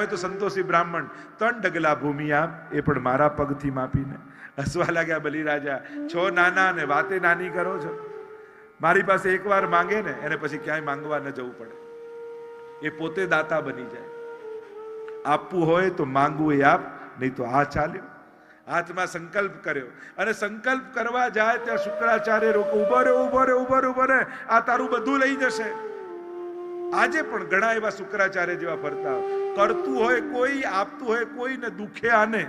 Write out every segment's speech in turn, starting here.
અમે તો સંતોષી બ્રાહ્મણ 3 ડગલા ભૂમિ આપ, એ પણ મારા પગથી માપીને. હસવા લાગ્યા બલિરાજા, છો નાના ને વાતે નાની કરો છો. મારી પાસે એકવાર માંગે ને એને પછી ક્યાંય માંગવા ન જવું પડે. એ પોતે દાતા બની જાય. આપવું હોય તો માંગવું એ આપ, નહીં તો આ ચાલ્યો. હાથમાં સંકલ્પ કર્યો અને સંકલ્પ કરવા જાય ત્યાં શુક્રાચાર્ય રોકો, ઉભો રે ઉભો રે ઉભો રે ઉભો રે, આ તારું બધું લઈ જશે. આજે પણ ઘણા એવા શુક્રાચાર્ય જેવા ફરતા, કરતું હોય કોઈ, આપતું હોય કોઈ ને દુખે આને.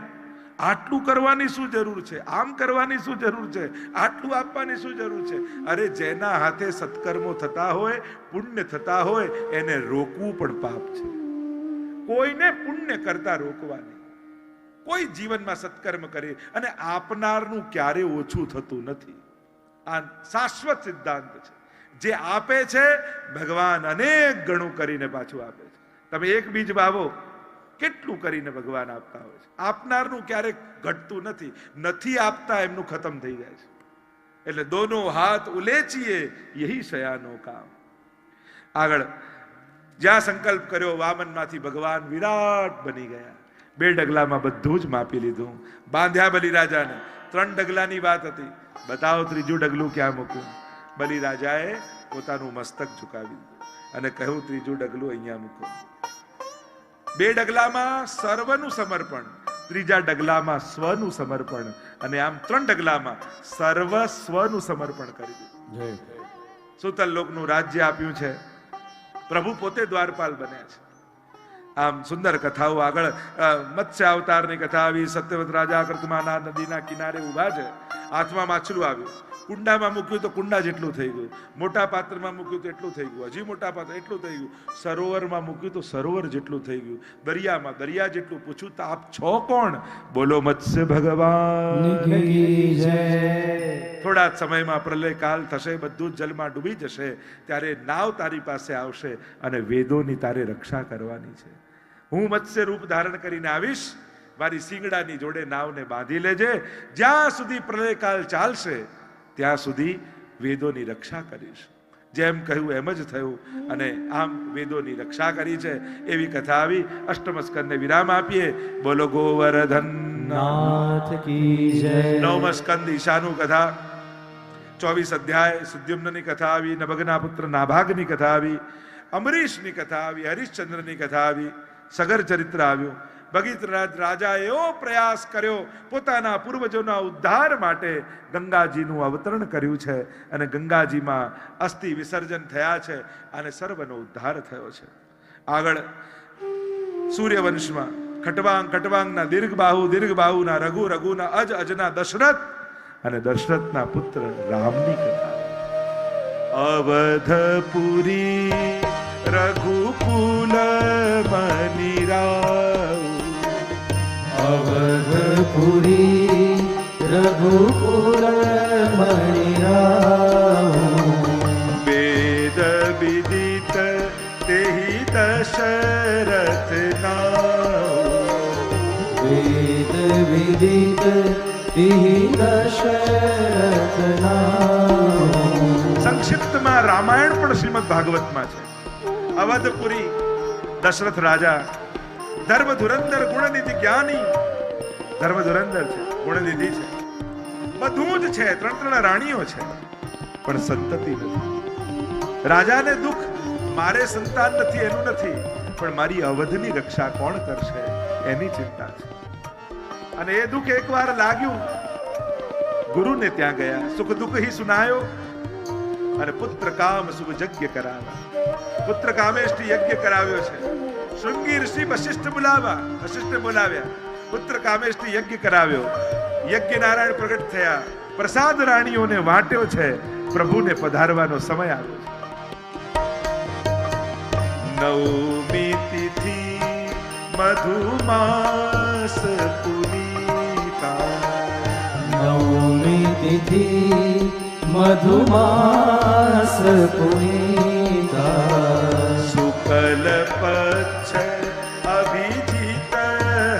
આટલું કરવાની શું જરૂર છે, આમ કરવાની શું જરૂર છે, આટલું આપવાની શું જરૂર છે? અરે જેના હાથે સત્કર્મો થતા હોય, પુણ્ય થતા હોય, એને રોકવું પણ પાપ છે. કોઈને પુણ્ય કરતા રોકવાની. કોઈ જીવનમાં સત્કર્મ કરે અને આપનારનું ક્યારે ઓછું થતું નથી. આ શાશ્વત સિદ્ધાંત છે. જે આપે છે ભગવાન અનેક ગણું કરીને પાછું આપે છે. તમે એક બીજ વાવો, કેટલું કરીને ભગવાન આપતા હોય છે. આપનારનું ક્યારેક ઘટતું નથી. નથી આપતા એમનું ખતમ થઈ જાય છે. એટલે દોનો હાથ ઉલેચીએ યહી શયાનો કામ. આગળ જ્યાં સંકલ્પ કર્યો વામનમાંથી ભગવાન વિરાટ બની ગયા. 2 ડગલામાં બધું જ માપી લીધું. બાંધ્યા બલિરાજાને. 3 ડગલાની વાત હતી. બતાવો ત્રીજું ડગલું ક્યાં મૂક્યું? બલિરાજાએ પોતાનું મસ્તક ઝુકાવી દીધું અને કહ્યું ત્રીજું ડગલું અહીંયા મૂકો. 2 ડગલામાં સર્વનું સમર્પણ, ત્રીજા ડગલામાં સ્વનું સમર્પણ, અને આમ 3 ડગલામાં સર્વસ્વનું સમર્પણ કરી દીધું. સુતલ લોકનું રાજ્ય આપ્યું છે. પ્રભુ પોતે દ્વારપાલ બન્યા છે. આમ સુંદર કથાઓ આગળ. મત્સ્ય અવતારની કથા આવી. સત્યવત રાજા કર્તમાના નદીના કિનારે ઉભા છે. હાથમાં માછલું આવ્યું. કુંડામાં મૂક્યું તો કુંડા જેટલું થઈ ગયું. મોટા પાત્રમાં મૂક્યું તો એટલું થઈ ગયું. હજી મોટા પાત્ર એટલું થઈ ગયું. સરોવરમાં મૂક્યું તો સરોવર જેટલું થઈ ગયું. દરિયામાં દરિયા જેટલું. પૂછ્યું તો આપ છો કોણ? બોલો મત્સ્ય ભગવાન કી જય. થોડા જ સમયમાં પ્રલય કાલ થશે, બધું જ જલમાં ડૂબી જશે. ત્યારે નાવ તારી પાસે આવશે અને વેદોની તારે રક્ષા કરવાની છે. હું મત્સ્ય રૂપ ધારણ કરીને આવીશ. મારી સિંગડાની જોડે નાવને બાંધી લેજે. જ્યાં સુધી પ્રલયકાલ ચાલશે ત્યાં સુધી વેદોની રક્ષા કરીશ. જેમ કહ્યું એમ જ થયું અને આમ વેદોની રક્ષા કરી છે. એવી કથા આવી. અષ્ટમ સ્કંદને વિરામ આપીએ. બોલો ગોવર્ધન નાથ કી જય. 9મો સ્કંદ ઈશાનું કથા. 24 અધ્યાય. સુદ્યુમ્નની કથા આવી. નભગના પુત્ર નાભાગની કથા આવી. અમરીશની કથા આવી. હરિશ્ચંદ્રની કથા આવી. સગર ચરિત્ર આવ્યું. ભગીરથ રાજાએ એવો પ્રયાસ કર્યો, પોતાના પૂર્વજોના ઉદ્ધાર માટે ગંગાજીનું અવતરણ કર્યું છે અને ગંગાજીમાં અસ્થિ વિસર્જન થયા છે અને સર્વનો ઉદ્ધાર થયો છે. આગળ સૂર્યવંશમાં ખટવાંગના દીર્ઘબાહુના રઘુ, રઘુના અજના દશરથ અને દશરથના પુત્ર રામની કથા. અવધપુરી રઘુકુલ મનિરાવ, અવધપુરી રઘુકુલ મનિરાવ. વેદ વિદિત તેહિ દશરથ નામ, વેદ વિદિત તેહિ દશરથ નામ. સંક્ષિપ્તમાં રામાયણ પણ શ્રીમદ ભાગવતમાં છે. અવધપુરી દશરથ રાજા, ધર્મ ધુરંધર ગુણનિધિ જ્ઞાની. ધર્મ ધુરંધર છે, ગુણનિધિ છે, બધું જ છે. 3 રાણીઓ છે પણ સંતતિ નથી. રાજાને દુઃખ મારે સંતાન નથી એનું નથી, પણ મારી અવધની રક્ષા કોણ કરશે એની ચિંતા છે. અને એ દુઃખ એકવાર લાગ્યું, ગુરુને ત્યાં ગયા. સુખ દુઃખ હી સુનાયો અને પુત્ર કામ શુભ યજ્ઞ કરાવા. પુત્ર કામેષ્ટિ યજ્ઞ કરાવ્યો છે. શૃંગી ઋષિ વશિષ્ઠ બોલાવ્યા. પુત્ર કામેષ્ટિ યજ્ઞ કરાવ્યો. યજ્ઞ નારાયણ પ્રગટ થયા. પ્રસાદ રાણીઓને વાટ્યો છે. પ્રભુને પધારવાનો સમય આવ્યો છે. નવમી તિથિ મધુમાસ પુનીતા, નવમી તિથિ મધુમાસ પુનીતા. શુક્લ પક્ષ અભિજીત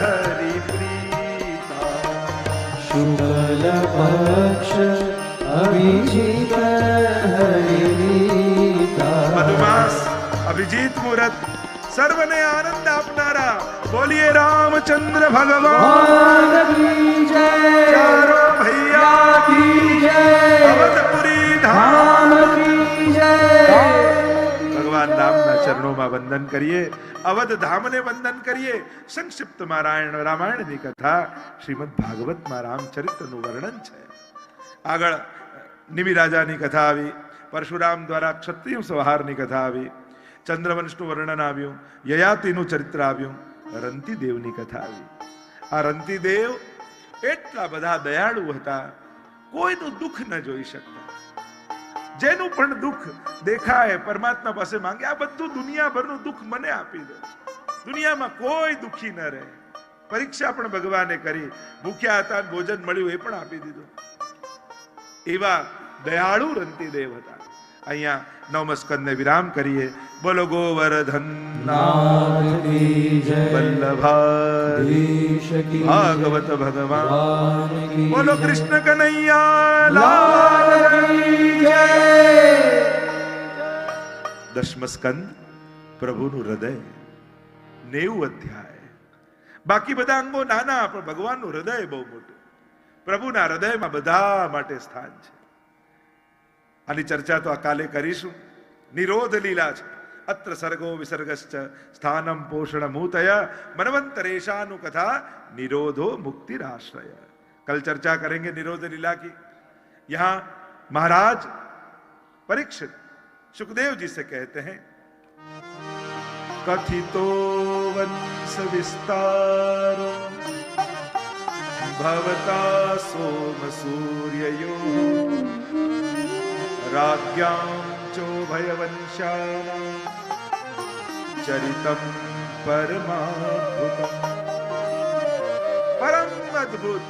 હરિપ્રીતા, શુક્લ પક્ષ અભિજીત હરિપ્રીતા. મધુમાસ અભિજીત મુહૂર્ત, સર્વને આનંદ આપનારા बोलिए रामचंद्र भगवान भगवान की जय, चारों भैया की जय, अवधपुरी धाम धाम की जय। भगवान रामના ચરણોમાં વંદન કરીએ, અવધ ધામને વંદન કરીએ. સંક્ષિપ્ત રામાયણની કથા શ્રીમદ ભાગવતમાં રામચરિત્રનું વર્ણન છે. આગળ નિમિ રાજાની કથા આવી, પરશુરામ દ્વારા ક્ષત્રિય સંહારની કથા આવી, ચંદ્રવંશનું વર્ણન આવ્યું, યયાતિનું ચરિત્ર આવ્યું, રંતિદેવની કથા આવી. આ રંતિદેવ એટલા બધા દયાળુ હતા, કોઈનું દુઃખ ન જોઈ શકતા. જેનું પણ દુઃખ દેખાય પરમાત્મા પાસે માંગે, આ બધું દુનિયાભરનું દુઃખ મને આપી દો, દુનિયામાં કોઈ દુઃખી ન રહે. પરીક્ષા પણ ભગવાને કરી, ભૂખ્યા હતા, ભોજન મળ્યું એ પણ આપી દીધું. એવા દયાળુ રંતિદેવ હતા. અહીંયા નવમ સ્કંદને વિરામ કરીએ. બોલો ગોવર્ધન નાથ કી જય, વલ્લભાધીશ કી ભાગવત ભગવાન ભગવાન કી બોલો જય, કૃષ્ણ કનૈયા લાલ કી જય. દશમ સ્કંદ પ્રભુનું હૃદય, 90 અધ્યાય. બાકી બધા અંગો નાના, પણ ભગવાનનું હૃદય બહુ મોટું. પ્રભુના હૃદયમાં બધા માટે સ્થાન છે. આની ચર્ચા તો આ કાલે કરીશું. નિરોધ લીલા છે. અત્ર સર્ગો વિસર્ગશ્ચ સ્થાનમ પોષણ મૂતય મનવંતરેશાનું કથા निरोधो मुक्तिराश्रय. कल चर्चा करेंगे निरोध लीला की. यहां महाराज परीक्षित सुखदेव जी से कहते हैं, कथितो वंश विस्तारो भवता सोम सूर्ययो राज्ञां चो भयवंशानां चरितम परमाद्भुतम्. પરમ અદ્ભુત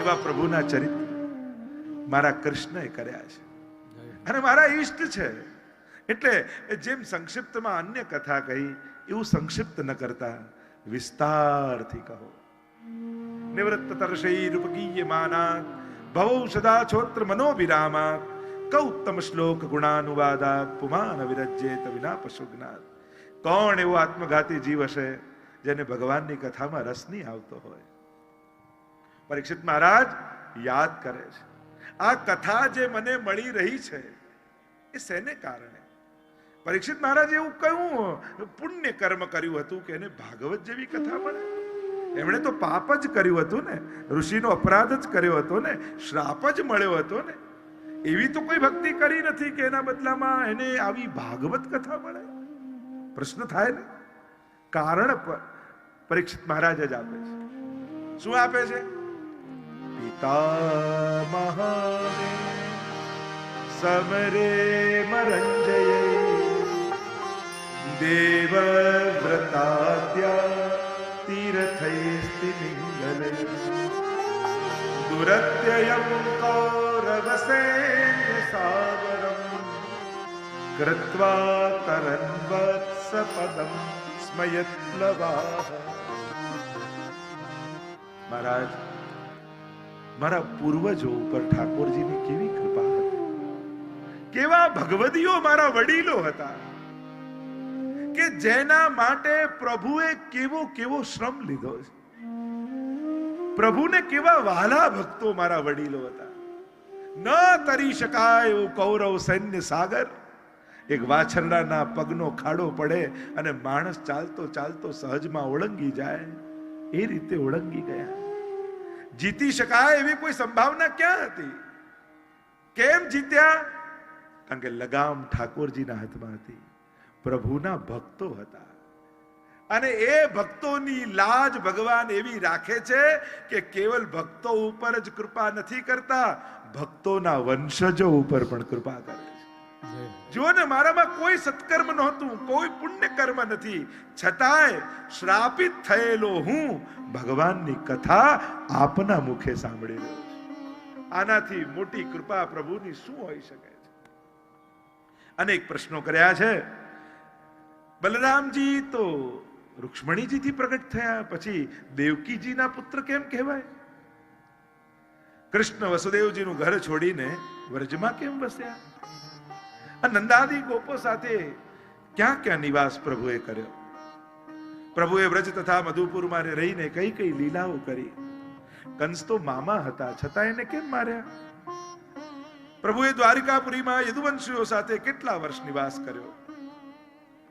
એવા પ્રભુના ચરિત્ર મારા કૃષ્ણએ કર્યા છે અને મારા ઈષ્ટ છે. એટલે જેમ સંક્ષિપ્તમાં અન્ય કથા કહી એવું સંક્ષિપ્ત ન કરતા વિસ્તારથી કહો. નિવૃત્ત તર્ષૈરુપગીયમાનાત ભવૌ સદા છોત્ર મનોવિરામાત કૌત્તમ શ્લોક ગુણાનુવાદાત પુમાન વિરજ્યેત વિના પશુજ્ઞાત. કોણ એવો આત્મઘાતી જીવ હશે જેને ભગવાનની કથામાં રસ નહીં આવતો હોય? પરીક્ષિત મહારાજ યાદ કરે છે, આ કથા જે મને મળી રહી છે એ શેને કારણે? પરીક્ષિત મહારાજ એવું કયું પુણ્ય કર્મ કર્યું હતું કે એને ભાગવત જેવી કથા મળે? એમણે તો પાપ જ કર્યું હતું ને, ઋષિનો અપરાધ જ કર્યો હતો ને, શ્રાપ જ મળ્યો હતો ને. એવી તો કોઈ ભક્તિ કરી નથી કે એના બદલામાં એને આવી ભાગવત કથા મળે. પ્રશ્ન થાય ને. કારણ પરીક્ષિત મહારાજ જ આપે છે. શું આપે છે? પિતામહાને સમરે મરંજય દેવવ્રતાદ્યા તીર્થૈસ્તિમિંગલે દુરત્યયં કૌરવસેન સાગરમ કૃત્વા તરન્વત્સપદમ સ્મયત્લવાહ. મહારાજ, મારા પૂર્વજો ઉપર ઠાકોરજીની કેવી કૃપા હતી, કેવા ભગવદીઓ મારા વડીલો હતા કે જેના માટે પ્રભુએ કેવો કેવો શ્રમ લીધો છે. પ્રભુને કેવા વહાલા ભક્તો મારા વડીલો હતા. ન તરી શકાય એવું કૌરવ સૈન્ય સાગર. એક વાછરડાના પગનો ખાડો પડે અને માણસ ચાલતો ચાલતો સહજમાં ઓળંગી જાય એ રીતે ઓળંગી ગયા. જીતી શકાય એવી કોઈ સંભાવના ક્યાં હતી? કેમ જીત્યા? કારણ કે લગામ ઠાકોરજીના હાથમાં હતી. પ્રભુના ભક્તો હતા અને એ ભક્તોની લાજ ભગવાન એવી રાખે છે કે કેવલ ભક્તો ઉપર જ કૃપા નથી કરતા, ભક્તોના વંશજો ઉપર પણ કૃપા કરે છે. જો ને, મારામાં કોઈ સત્કર્મ નહોતું, કોઈ પુણ્ય કર્મ નથી, છતાંય શ્રાપિત થયેલો હું ભગવાનની કથા આપના મુખે સાંભળી રહ્યો છું. આનાથી મોટી કૃપા પ્રભુની શું હોઈ શકે છે? અનેક પ્રશ્નો કર્યા છે. બલરામજી તો રૂક્ષ્મણીજીથી પ્રગટ થયા, પછી દેવકીજીના પુત્ર કેમ કહેવાય? કૃષ્ણ વસુદેવજીનું ઘર છોડીને વ્રજમાં કેમ વસ્યા? નંદાદી ગોપો સાથે ક્યાં ક્યાં નિવાસ પ્રભુએ કર્યો? પ્રભુએ વ્રજ તથા મધુપુરમાં રહીને કઈ કઈ લીલાઓ કરી. કંસ તો મામા હતા, છતાં એને કેમ માર્યા? પ્રભુએ દ્વારિકાપુરીમાં યદુવંશીઓ સાથે કેટલા વર્ષ નિવાસ કર્યો?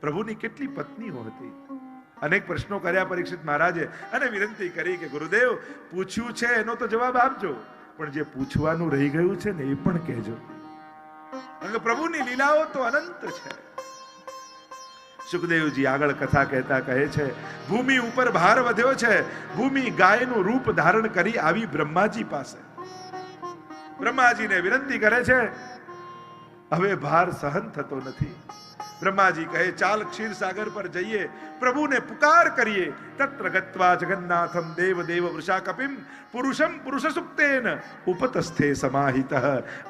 પ્રભુની કેટલી પત્નીઓ હતી? અનેક પ્રશ્નો કર્યા પરીક્ષિત મહારાજે અને વિનંતી કરી કે ગુરુદેવ, પૂછ્યું છે એનો તો જવાબ આપજો, પણ જે પૂછવાનું રહી ગયું છે ને એ પણ કહેજો, કારણ કે પ્રભુની લીલાઓ તો અનંત છે. સુખદેવજી આગળ કથા કહેતા કહે છે, ભૂમિ ઉપર ભાર વધ્યો છે. ભૂમિ ગાયનું રૂપ ધારણ કરી આવી બ્રહ્માજી પાસે. બ્રહ્માજીને વિનંતી કરે છે, હવે ભાર સહન થતો નથી. બ્રહ્માજી કહે, ચાલ ક્ષીરસાગર પર જઈએ, પ્રભુને પુકાર કરીએ. તત્ર ગત્વા જગન્નાથમ દેવ દેવ વૃષાકપિમ પુરુષમ પુરુષ સુક્તેન ઉપતસ્થે સમાહિતઃ.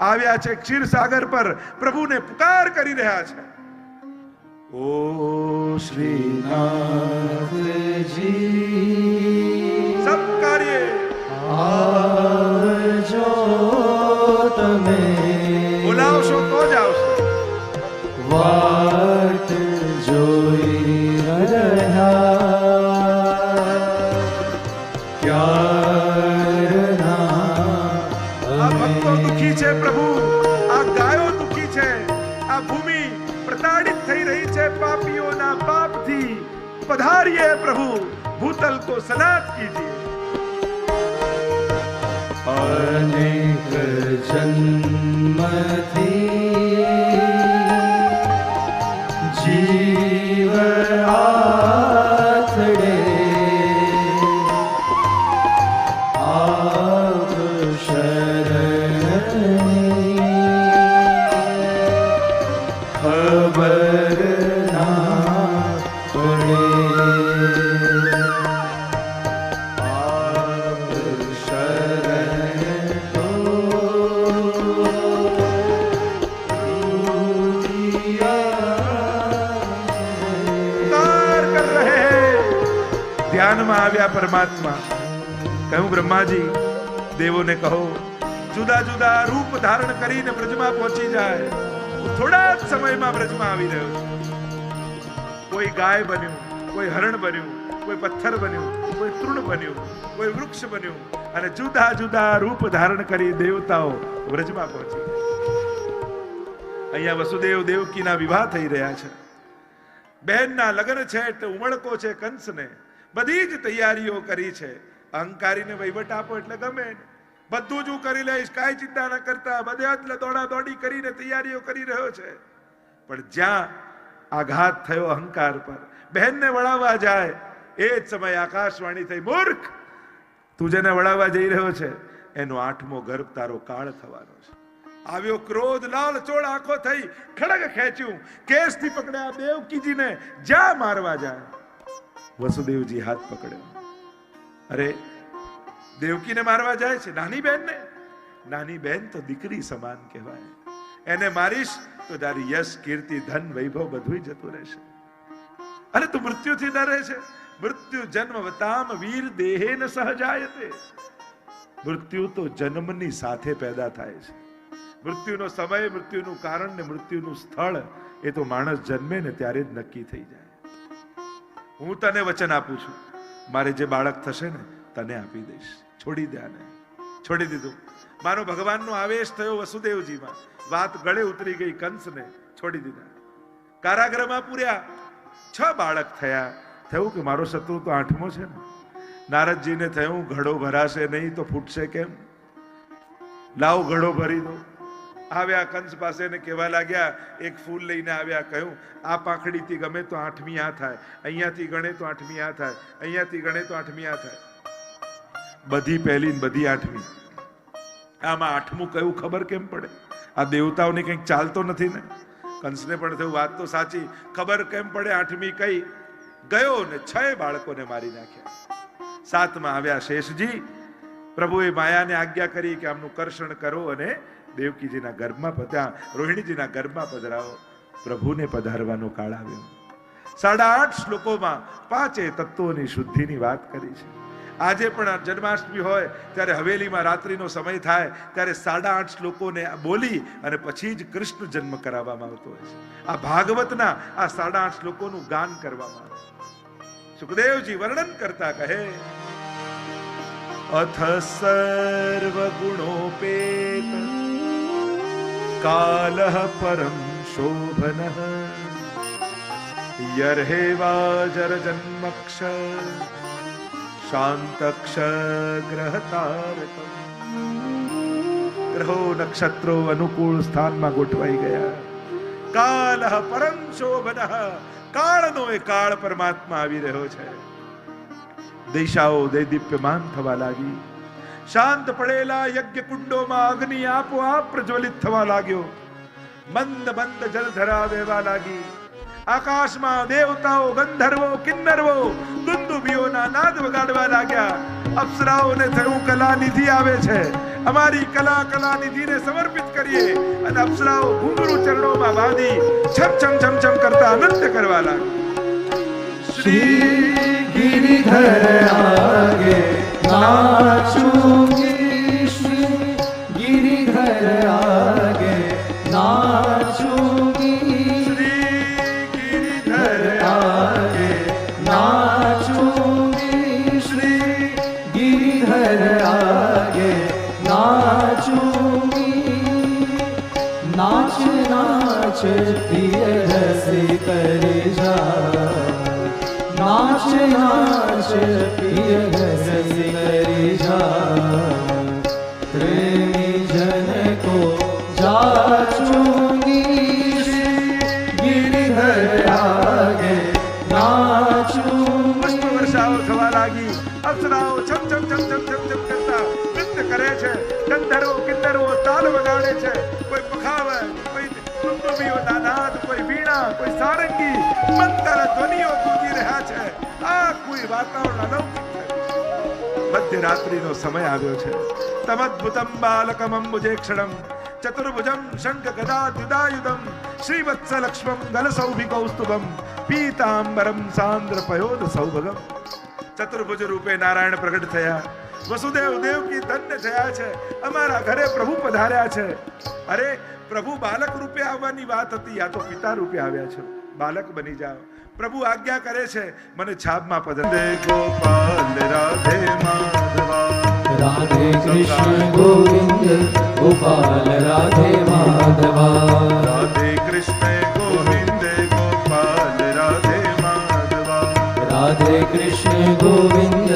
આવ્યા છે ક્ષીરસાગર પર, પ્રભુને પુકાર કરી રહ્યા છે. ઓ શ્રીનાથજી સબ કાર્ય આવજો તમે, બોલાવશો તો જ આવશે. વાટ જોઈ રહ્યા ક્યારના આ ભક્તો દુખી છે પ્રભુ, આ ગાયો દુખી છે, આ ભૂમિ પ્રતાડિત થઈ રહી છે પાપીઓના પાપથી. પધારીએ પ્રભુ, ભૂતલ को सनात कीजिए. અનેક જન્મથી જીવ આથડે આવ શરણની ખબર ના પડે. આવ શરણ તો પુકાર કર રહે હૈ. ધ્યાનમાં આવ્યા પરમાત્મા. કહ્યું, બ્રહ્માજી, દેવોને કહો જુદા જુદા રૂપ ધારણ કરીને બ્રજમાં પહોંચી જાય. હું થોડા જ સમયમાં બ્રજમાં આવી રહ્યો છું. કોઈ ગાય બન્યું, કોઈ હરણ બન્યું, કોઈ પથ્થર બન્યું, કોઈ તૃણ બન્યું, કોઈ વૃક્ષ બન્યું, અને જુદા જુદા રૂપ ધારણ કરી દેવતાઓ બ્રજમાં પહોંચી ગયા. અહીંયા વસુદેવ દેવકીના વિવાહ થઈ રહ્યા છે. બહેનના લગ્ન છે એટલે ઉમળકો છે કંસને. બધી જ તૈયારીઓ કરી છે. અહંકારીને વહીવટ આપો એટલે ગમે. બધું જ હું કરી લઈશ, કાંઈ ચિંતા ન કરતા. બધે એટલે દોડા દોડી કરીને તૈયારીઓ કરી રહ્યો છે. પણ જ્યાં આઘાત થયો અહંકાર પર, બહેનને વળાવવા જાય, એ જ સમયે આકાશવાણી થઈ, મૂર્ખ, તું જેને વળાવવા જઈ રહ્યો છે એનો 8મો ગર્ભ તારો કાળ થવાનો છે. આવ્યો ક્રોધ, લાલ ચોળ આંખો થઈ, ખડગ ખેંચ્યું, કેસથી પકડ્યા દેવકીજીને. જ્યાં મારવા જાય, વસુદેવજી હાથ પકડ્યો. અરે, દેવકીને મારવા જાય છે, નાની બહેનને. નાની બહેન તો દીકરી સમાન કહેવાય. એને મારીશ તો તારી યશ, કીર્તિ, ધન, વૈભવ બધું જતું રહેશે. અને તું મૃત્યુથી ડરે છે? મૃત્યુ જન્મવતામ વીર દેહેન સહજાયતે. મૃત્યુ તો જન્મની સાથે પેદા થાય છે. મૃત્યુનો સમય, મૃત્યુનું કારણ ને મૃત્યુનું સ્થળ એ તો માણસ જન્મે ને ત્યારે જ નક્કી થઈ જાય. હું તને વચન આપું છું, મારે જે બાળક થશે ને તને આપી દઈશ. છોડી દે આને. છોડી દીધું. મારો ભગવાનનો આવેશ થયો વસુદેવજીમાં. વાત ગળે ઉતરી ગઈ, કંસને છોડી દીધા. કારાગૃહમાં પૂર્યા. 6 બાળક થયા. થયું કે મારો શત્રુ તો 8મો છે ને. નારદજીને થયું, ઘડો ભરાશે નહીં તો ફૂટશે કેમ? લાવ ઘડો ભરી દો. આવ્યા કંસ પાસે ને કહેવા લાગ્યા, એક ફૂલ લઈને આવ્યા. કહ્યું, આ પાંખડીથી ગમે તો 8મી આ થાય, અહીંયાથી ગણે તો 8મી આ થાય, અહીંયાથી ગણે તો 8મી આ થાય. બધી પહેલી ને બધી 8મી. આમાં 8મું કયું ખબર કેમ પડે? આ દેવતાઓને કંઈક ચાલતો નથી ને. કંસને પણ થયું, વાત તો સાચી, ખબર કેમ પડે 8મી કઈ? ગયો ને 6 બાળકોને મારી નાખ્યા. 7માં આવ્યા શેષજી. પ્રભુએ માયાને આજ્ઞા કરી કે આમનું કર્ષણ કરો અને દેવકીજીના ગર્ભમાં પધ્યા, રોહિણીજીના ગર્ભમાં પધરાવો. પ્રભુને પધારવાનો કાળ આવ્યો. 8.5 શ્લોકોમાં 5 તત્વોની શુદ્ધિની વાત કરી છે. આજે પણ જન્માષ્ટમી હોય ત્યારે હવેલીમાં રાત્રિનો સમય થાય ત્યારે 8.5 શ્લોકોને બોલી અને પછી જ કૃષ્ણ જન્મ કરાવવામાં આવતો હોય છે. આ ભાગવતના આ 8.5 શ્લોકોનું ગાન કરવામાં આવે. सुखदेव जी वर्णन करता कहे, अथ सर्व गुणोपेत कालः परम शोभनः यर्हेवाजर जन्मक्ष शांतक्ष ग्रहतारकम्. ગ્રહો નક્ષત્રો અનુકૂળ સ્થાનમાં ગોઠવાઈ ગયા. કાલઃ પરમ શોભનઃ, કાળનો એ કાળ પરમાત્મા આવી રહ્યો છે. દિશાઓ દૈદીપ્યમાન થવા લાગી. શાંત પડેલા યજ્ઞ કુંડોમાં અગ્નિ આપોઆપ પ્રજ્વલિત થવા લાગ્યો. મંદ મંદ જલધરા વહેવા લાગી. આકાશમાં દેવતાઓ, ગંધર્વો, કિન્નરવો દુંદુભીઓના નાદ વગાડવા લાગ્યા. અપ્સરાઓને થયું કલાનિધિ આવે છે, અમારી કલાનિધિને સમર્પિત કરીએ. અને અપ્સરાઓ ઘૂંઘરૂ ચરણોમાં બાંધી છમ છમ છમ છમ કરતા નૃત્ય કરવા લાગી. श्री गिरिधर आगे नाचूंगी, श्री गिरिधर आगे नाचूंगी, શ્રી ગિરિધર आगे नाचूंगी, श्री गिरिधर आगे नाचूंगी. नाच नाच प्रिय रसी कर जा, नाच नाच प्रिय रसी कर जा, प्रेमी जन को जाचूंगी, गिरिधर आगे नाचूंगी. પુષ્પ વર્ષાઓ થવા લાગી. અપ્સરાઓ છમ છમ છમ છમ છમ છમ કરતા નૃત્ય કરે છે. ગંધર્વો કિન્નરો તાલ વગાડે છે. કોઈ પખાવે, કોઈ દુંદુભીઓના નાદ, કોઈ વીણા, કોઈ સારંગી, મંતર ધ્વનિઓ ગૂંજી રહ્યા છે. આ કોઈ વાતાવરણ અલૌકિક છે. મધ્યરાત્રિનો સમય આવ્યો છે. તમદ્ભુતમ બાલકમ અંબુજેક્ષણમ ચતુર્ભુજમ શંખ ગદા દ્યુદાયુધમ શ્રીવત્સ લક્ષ્મમ ગલસૌભિકૌસ્તુભમ પીતાંબરમ સાંદ્ર પયોદ સૌભગમ. ચતુર્ભુજ રૂપે નારાયણ પ્રગટ થયા. વસુદેવ દેવકી ધન્ય થયા છે. અમારા ઘરે પ્રભુ પધાર્યા છે. અરે પ્રભુ બાલક રૂપે આવવાની વાત હતી, આ તો પિતા રૂપે આવ્યા છે. બાલક બની જાઓ. પ્રભુ આજ્ઞા કરે છે, મને છાબમાં પધરાવો. ગોપાલ રાધે માધવા, राधे कृष्ण गोविंद गोपाल राधे माधवा, રાધે કૃષ્ણ ગોવિંદ ગોપાલ રાધે માધવા, राधे कृष्ण गोविंદ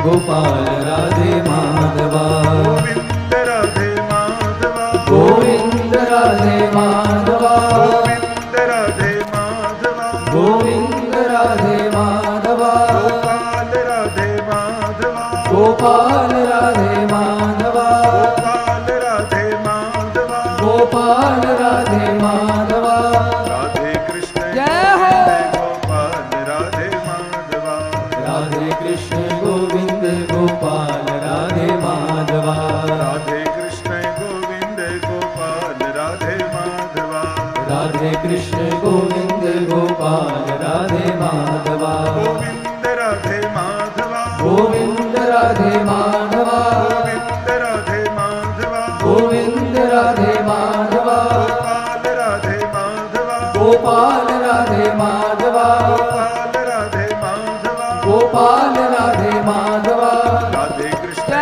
गोपाल राधे माधवा, ગોવિંદ રાધે માધવા, गोविंद राधे माधवा, ગોવિંદ રાધે માધવા, गोविंद राधे माधवा, ગોપાલ રાધે માધવા, गोपाल राधे माधवा, ગોપાલ રાધે માધવા, गोपाल राधे माधवा. રાધે કૃષ્ણ જય હો. ગોપાલ રાધે માધવા, राधे कृष्ण गोविंद गोपाल राधे माधवा, રાધે કૃષ્ણ ગોવિંદ ગોપાલ રાધે માધવા, राधे कृष्ण गोविंદ गोपाल राधे माधवा, ગોવિંદ રાધે માધવા, गोविंद राधे माधवा, ગોવિંદ રાધે માધવા, गोविंद राधे माधवा, ગોપાલ રાધે માધવા, गोपाल राधे माधवा, गोपाल राधे ગોપાલ રાધે માધવા, माधवा. રાધે કૃષ્ણ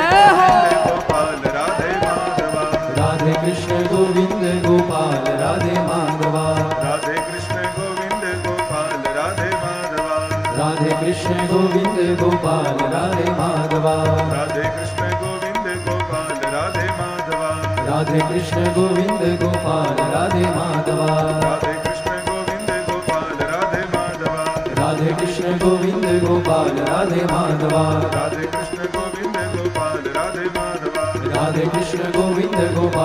ગોપાલ રાધે માધવા, राधे कृष्ण गोविंद गोपाल राधे माधवा, રાધે કૃષ્ણ ગોવિંદ ગોપાલ રાધે માધવા, राधे कृष्ण गोविंद गोपाल राधे माधवा, રાધે કૃષ્ણ ગોવિંદ ગોપાલ રાધે માધવા, राधे कृष्ण गोविंद गोपाल राधे माधवा, રાધે કૃષ્ણ ગોવિંદ ગોપાલ રાધે માધવા, राधे कृष्ण गोविंद गोपाल राधे माधवा, રાધે કૃષ્ણ ગોવિંદ ગોપાલ રાધે માધવા, राधे कृष्ण गोविंद गोपाल